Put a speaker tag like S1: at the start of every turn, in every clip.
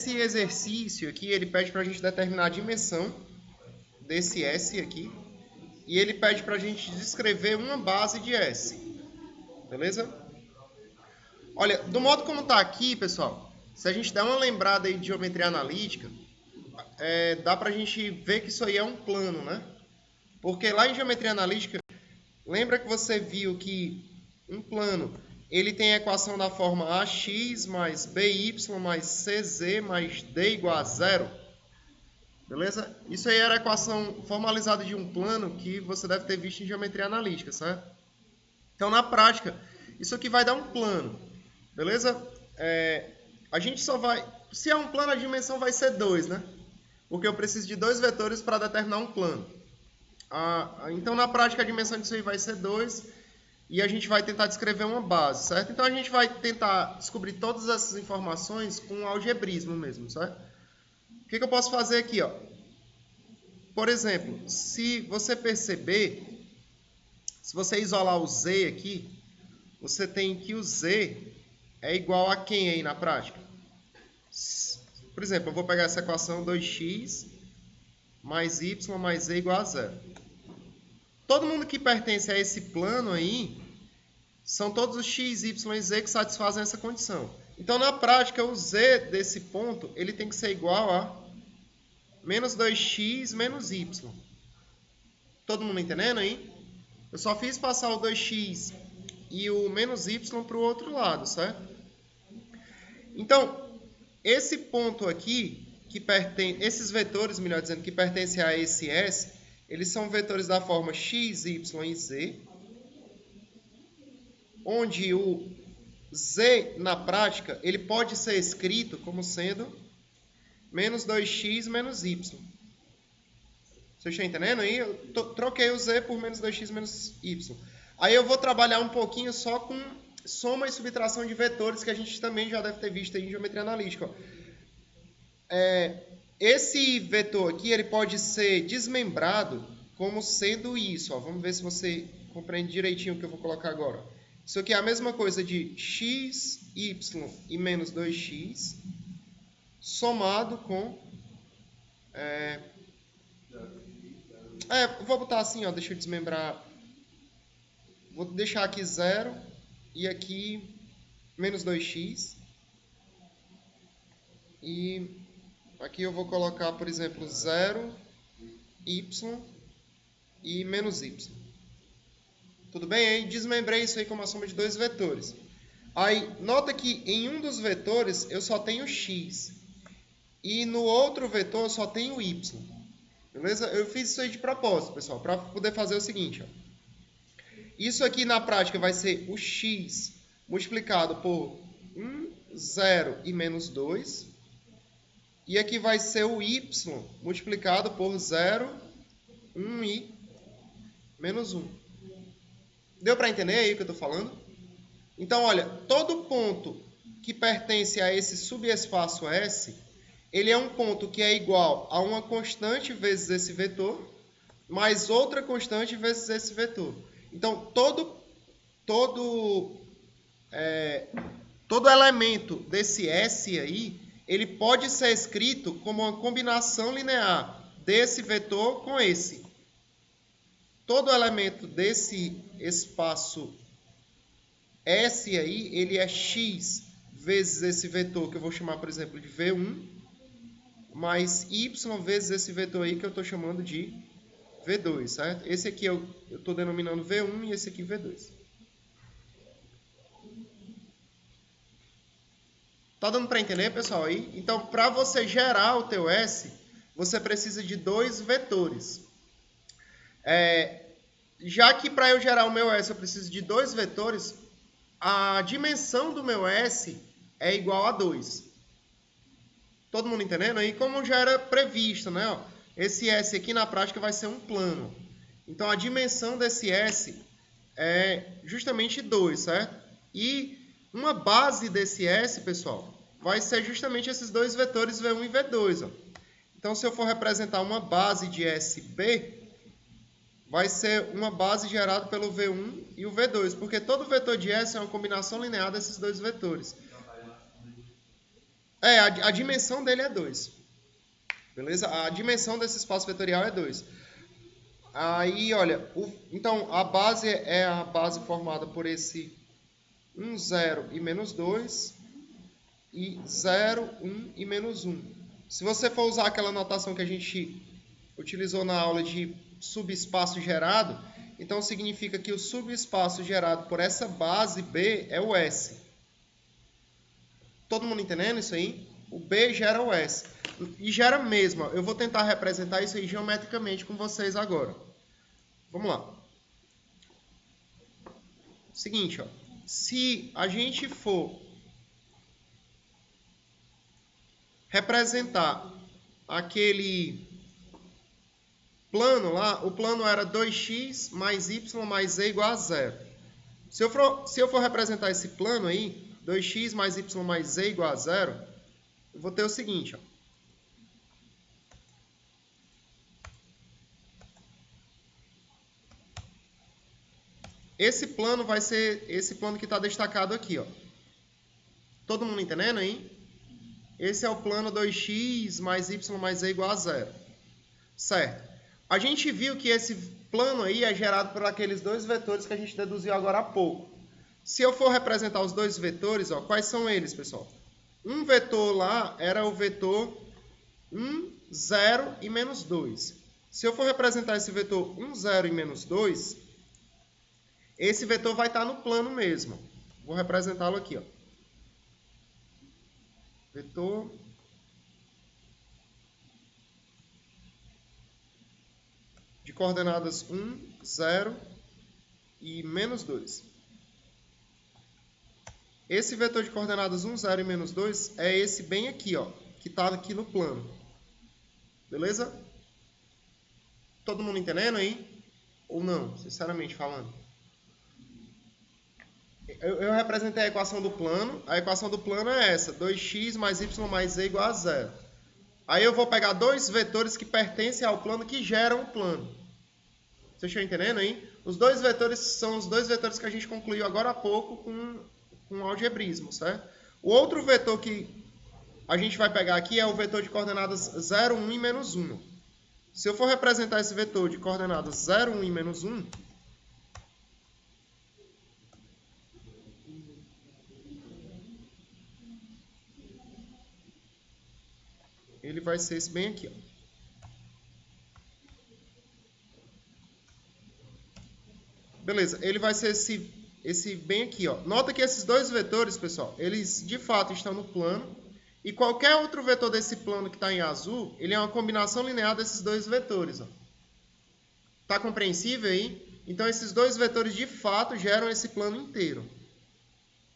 S1: Esse exercício aqui, ele pede para a gente determinar a dimensão desse S aqui. E ele pede para a gente descrever uma base de S. Beleza? Olha, do modo como está aqui, pessoal, se a gente der uma lembrada aí de geometria analítica, dá para a gente ver que isso aí é um plano, né? Porque lá em geometria analítica, lembra que você viu que um plano, ele tem a equação da forma ax mais by mais cz mais d igual a zero. Beleza? Isso aí era a equação formalizada de um plano que você deve ter visto em geometria analítica, certo? Então, na prática, isso aqui vai dar um plano. Beleza? A gente só vai... Se é um plano, a dimensão vai ser 2, né? Porque eu preciso de dois vetores para determinar um plano. Então, na prática, a dimensão disso aí vai ser 2 e a gente vai tentar descrever uma base, certo? Então, a gente vai tentar descobrir todas essas informações com algebrismo mesmo, certo? O que eu posso fazer aqui, ó? Por exemplo, se você perceber, se você isolar o z aqui, você tem que o z é igual a quem aí na prática? Por exemplo, eu vou pegar essa equação 2x mais y mais z igual a zero. Todo mundo que pertence a esse plano aí, são todos os x, y e z que satisfazem essa condição. Então, na prática, o z desse ponto, ele tem que ser igual a menos 2x menos y. Todo mundo entendendo aí? Eu só fiz passar o 2x e o menos y para o outro lado, certo? Então, esse ponto aqui, esses vetores, melhor dizendo, que pertencem a esse S, eles são vetores da forma x, y e z, onde o z, na prática, ele pode ser escrito como sendo menos 2x menos y. Vocês estão entendendo aí? Eu troquei o z por menos 2x menos y. Aí eu vou trabalhar um pouquinho só com soma e subtração de vetores, que a gente também já deve ter visto aí em geometria analítica. Esse vetor aqui, ele pode ser desmembrado como sendo isso. Vamos ver se você compreende direitinho o que eu vou colocar agora. Isso aqui é a mesma coisa de x, y e menos 2x somado com... vou botar assim, ó, deixa eu desmembrar. Vou deixar aqui 0 e aqui menos 2x. E aqui eu vou colocar, por exemplo, 0, y e menos y. Tudo bem? Aí desmembrei isso aí como a soma de dois vetores. Aí, nota que em um dos vetores eu só tenho x. E no outro vetor eu só tenho y. Beleza? Eu fiz isso aí de propósito, pessoal, para poder fazer o seguinte. Ó. Isso aqui na prática vai ser o x multiplicado por 1, 0 e menos 2. E aqui vai ser o y multiplicado por 0, 1 e menos 1. Deu para entender aí o que eu estou falando? Então, olha, todo ponto que pertence a esse subespaço S, ele é um ponto que é igual a uma constante vezes esse vetor, mais outra constante vezes esse vetor. Então, todo elemento desse S aí, ele pode ser escrito como uma combinação linear desse vetor com esse. Todo elemento desse espaço S aí, ele é x vezes esse vetor, que eu vou chamar, por exemplo, de V1, mais y vezes esse vetor aí, que eu estou chamando de V2, certo? Esse aqui eu estou denominando V1 e esse aqui V2. Tá dando para entender, pessoal, aí? Então, para você gerar o teu S, você precisa de dois vetores. Já que para eu gerar o meu S eu preciso de dois vetores, a dimensão do meu S é igual a 2. Todo mundo entendendo? Aí como já era previsto, né? Esse S aqui na prática vai ser um plano. Então a dimensão desse S é justamente 2, certo? E uma base desse S, pessoal, vai ser justamente esses dois vetores V1 e V2. Ó. Então se eu for representar uma base de SB, vai ser uma base gerada pelo V1 e o V2, porque todo vetor de S é uma combinação linear desses dois vetores. A dimensão dele é 2. Beleza? A dimensão desse espaço vetorial é 2. Aí, olha, então a base é a base formada por esse 1, 0 e menos 2, e 0, 1 e menos 1. Se você for usar aquela notação que a gente utilizou na aula de subespaço gerado, então significa que o subespaço gerado por essa base B é o S. Todo mundo entendendo isso aí? O B gera o S. E gera mesmo. Eu vou tentar representar isso aí geometricamente com vocês agora. Vamos lá. Seguinte, ó. Se a gente for representar aquele plano lá, o plano era 2x mais y mais z igual a 0. Se eu for representar esse plano aí, 2x mais y mais z igual a 0, eu vou ter o seguinte, ó. Esse plano vai ser esse plano que está destacado aqui, ó. Todo mundo entendendo aí? Esse é o plano 2x mais y mais z igual a 0. Certo. A gente viu que esse plano aí é gerado por aqueles dois vetores que a gente deduziu agora há pouco. Se eu for representar os dois vetores, ó, quais são eles, pessoal? Um vetor lá era o vetor 1, 0 e menos 2. Se eu for representar esse vetor 1, 0 e menos 2, esse vetor vai estar no plano mesmo. Vou representá-lo aqui, ó. Vetor de coordenadas 1, 0 e menos 2. Esse vetor de coordenadas 1, 0 e menos 2 é esse bem aqui, ó, que está aqui no plano. Beleza? Todo mundo entendendo aí? Ou não, sinceramente falando? Eu representei a equação do plano. A equação do plano é essa, 2x mais y mais z igual a 0. Aí eu vou pegar dois vetores que pertencem ao plano que geram o plano. Vocês estão entendendo aí? Os dois vetores são os dois vetores que a gente concluiu agora há pouco com algebrismo, certo? O outro vetor que a gente vai pegar aqui é o vetor de coordenadas 0, 1 e menos 1. Se eu for representar esse vetor de coordenadas 0, 1 e menos 1, ele vai ser esse bem aqui, ó. Beleza, ele vai ser esse bem aqui, ó. Nota que esses dois vetores, pessoal, eles de fato estão no plano. E qualquer outro vetor desse plano que está em azul, ele é uma combinação linear desses dois vetores, ó. Tá compreensível aí? Então, esses dois vetores de fato geram esse plano inteiro.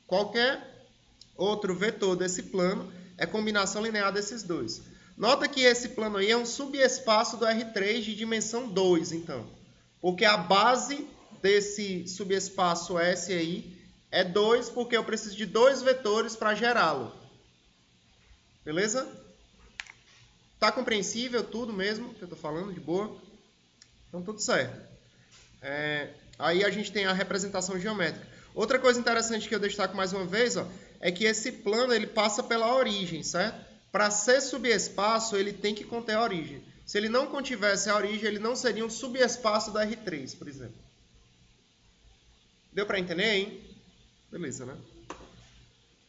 S1: Qualquer outro vetor desse plano é combinação linear desses dois. Nota que esse plano aí é um subespaço do R3 de dimensão 2, então. Porque a base desse subespaço S aí é 2, porque eu preciso de dois vetores para gerá-lo. Beleza? Tá compreensível tudo mesmo que eu estou falando, de boa? Então, tudo certo. Aí a gente tem a representação geométrica. Outra coisa interessante que eu destaco mais uma vez, ó, é que esse plano ele passa pela origem, certo? Para ser subespaço, ele tem que conter a origem. Se ele não contivesse a origem, ele não seria um subespaço da R3, por exemplo. Deu para entender, hein? Beleza, né?